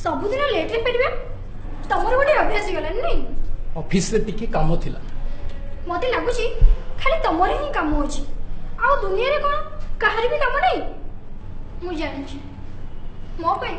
सबुदिन late रे फेरबे तमर गोटे अभ्यास गला नहीं ऑफिस रे टिके काम थिला मते लागुची खाली तमरे ही काम होची आ दुनिया रे कोन कहारी भी काम नहीं मु जानि छी मो पे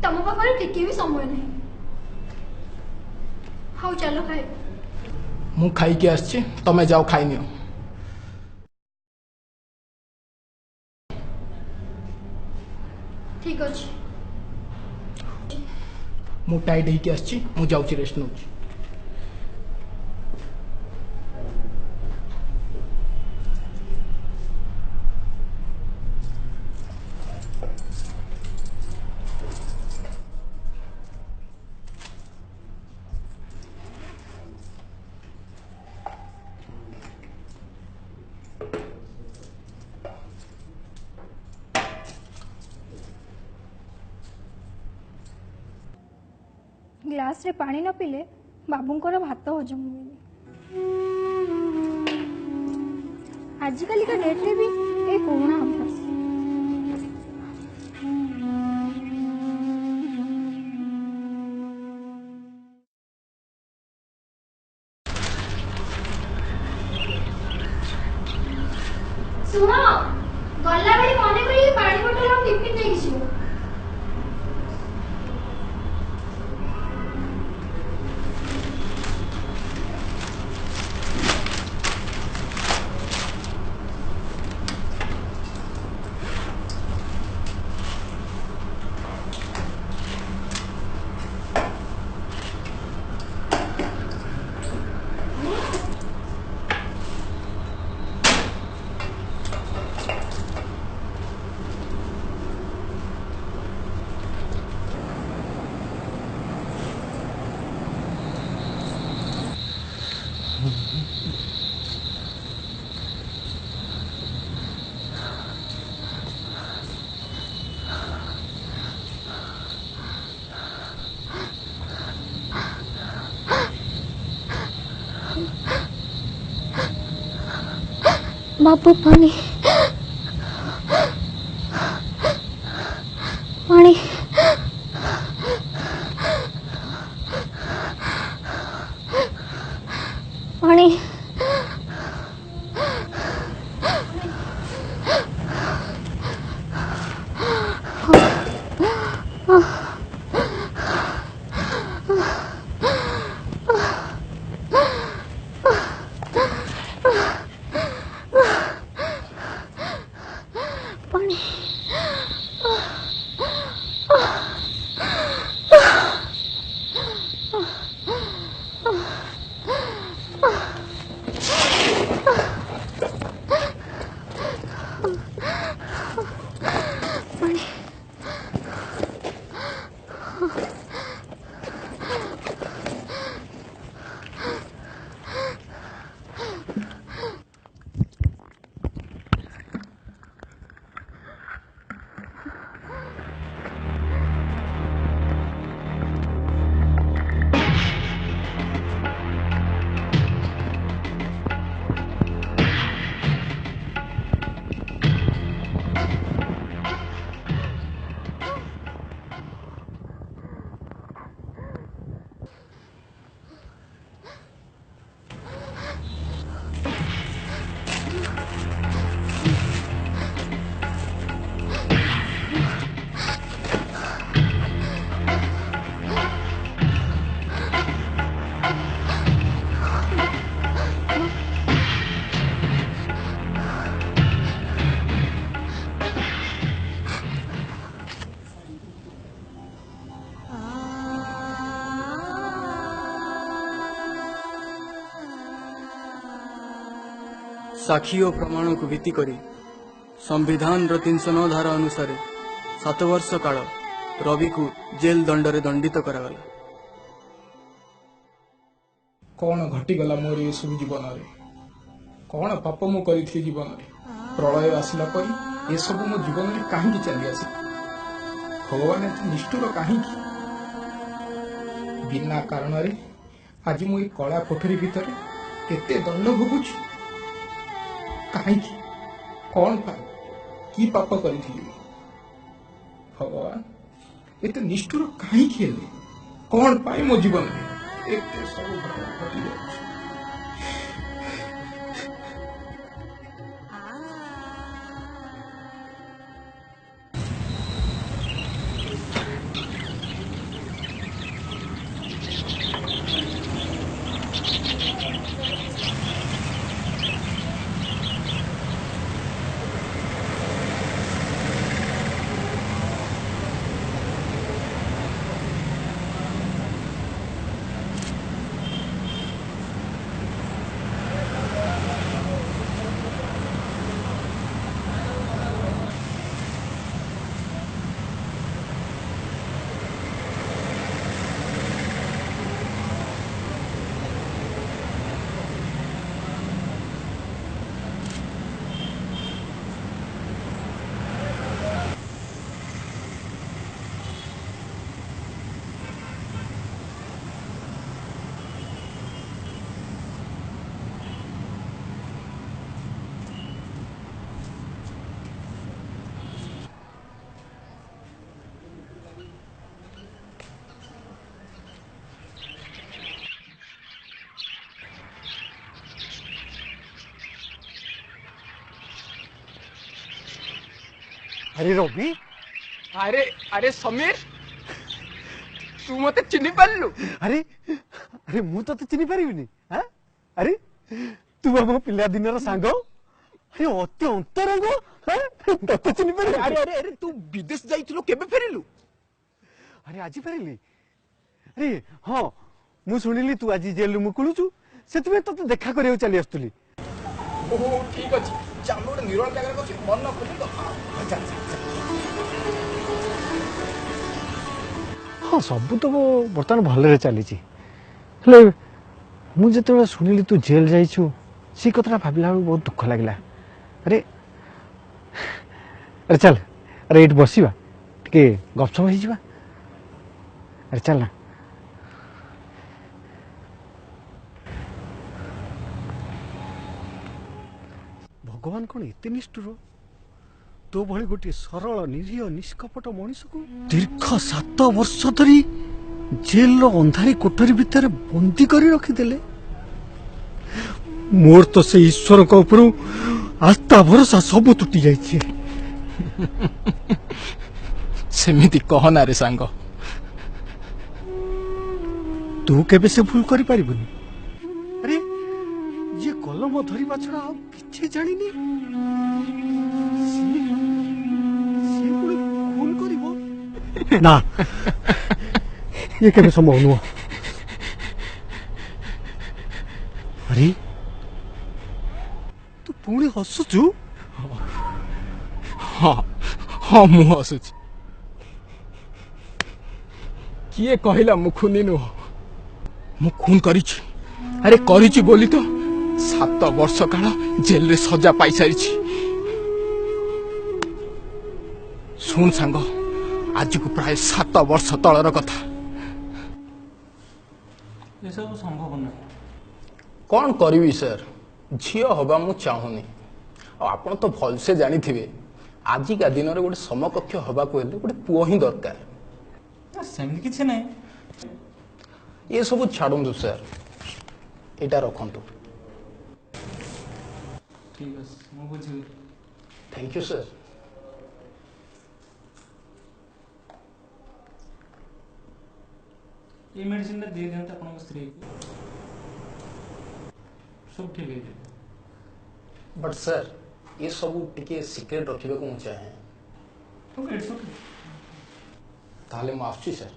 तम पाखरे टिके भी समय नहीं हाउ चलो खाए मु खाई के आछी तमे जाओ खाई नियो ठीक अछि मु टाइड ही के आछी मु जाउची रेस्ट नउची ग्लास रे पानी न पीले बाबूंकर भात हजम हुए आजिकल का डेट रे भी ए पुराना अभ्यास सुनो गल्ला बेली मने करी पानी बोतल और टिफिन लेके जियो बापू पानी पानी पानी साक्षी और प्रमाण को भित्ति करी संविधान 309 धारा अनुसार 7 वर्ष काल रवि को जेल दंडरे दंडित करागला। कौन घटीगला मोर ये सब जीवन रे कौन पाप मु करी जीवन रे प्रलय आसला परी ये सब मो जीवन रे काहे चली आसी भगवान एत निष्ठुर काहे बिना कारण रे आज मु कला कोठरी भितर केते दंड भोगुछ काहे कौन पाप की पाप करी भगवान एत निष्ठुर काहे खेले कौन पाई मो जीवन रे एते सब भगवान घटी जाउछ। अरे रवि अरे अरे समीर तू मते चिन्ह पारलु अरे अरे मु तो चिन्ह पारिबिनी हां अरे तू हम पिला दिनर सांग अरे अति अंतरंग हां तो चिन्ह पारि अरे अरे अरे तू विदेश जाइथिलो केबे फेरिलु अरे आज फेरिली अरे हां मु सुनिली तू आज जेल मुकुलुचु सेतबे तो देखा करियो चली आस्तुली ओहो ठीक अछि चामोड निरोल जगह को मन न खोली तो अच्छा हाँ सब तो बर्तमान भलरे चली हेले मु जेते सुनिली तू जेल जाइछु सी कथा भाबिला बहुत दुख लागला अरे अरे चल अरे इट बसिबा टिके गपसप हो जिबा अरे चल ना भगवान कौन एते निष्ठुर तो भली गोटे सरल निरीह निष्कपट मनीष को दीर्घ 7 वर्ष धरी जेल अंधारी कोठरी भितर बंदी करी रखिदेले मोर तो से ईश्वर को ऊपर आस्था भरोसा सब टूटी जाइए सेमिति कहना रे सांग तू केबे से भूल करि पारिबुनी अरे ये कलम धरिबा छड़ा आ किछि जानिनी से पुणी खून करिबो ना ये केबे संभव नुह अरे तू पुणी हसुचु हाँ हाँ मु हसुच किए कहला मु खूनी नुह मु खून करिछि अरे करिछि बोली तो 7 वर्ष काल जेल रे सजा पाई सारिछि सुन सांग आज को प्राय 7 वर्ष तलर कथा ये सब संभव ना कौन करी सर झील हवा मु चाहूनी आपण तो भल से जानी थिबे आजिका दिन रे गोटे समकक्ष हवा को हेले गोटे पुओ ही दरकार सेमती किछि नै ये सब छाड़ू सर एटा रखंतु ठीक है मु बुझिली थैंक यू सर ये मेडिसिन दे दियंता अपन स्त्री को सब ठीक है बट सर ये सब टिके सीक्रेट रखिबे को चाहे ओके इट्स ओके ताले मु आछी सर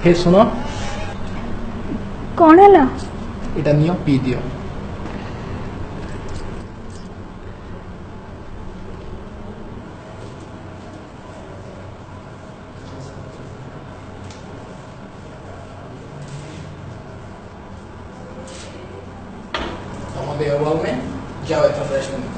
हे सुन कौन है? एटा नियो पी दियो। देह अभाव में जाओ एथर रेस्ट में।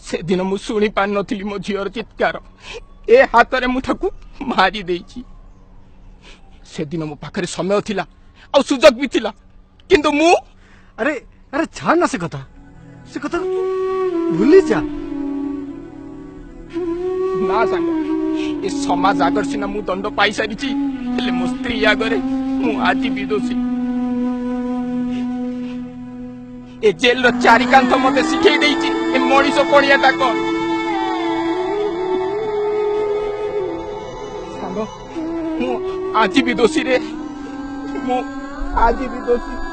से दिन मु शुणी पार नी मो झीर चित्कार ए हाथ में मुझे मारी देची। से दिन मो पाखरे समय थिला आ सुजोग भी थिला किंतु मु अरे अरे छाड़ ना से कथा भूली जा ना सांग ए समाज आगर सिना मु दंड पाई सारी मो स्त्री आगरे मु आज भी दोषी। ए जेल रो चारिकांत मते शिखई देइची ए मणिष पड़ियाटा कौन सांग मु आज भी दोषी रे मु आज भी दोषी।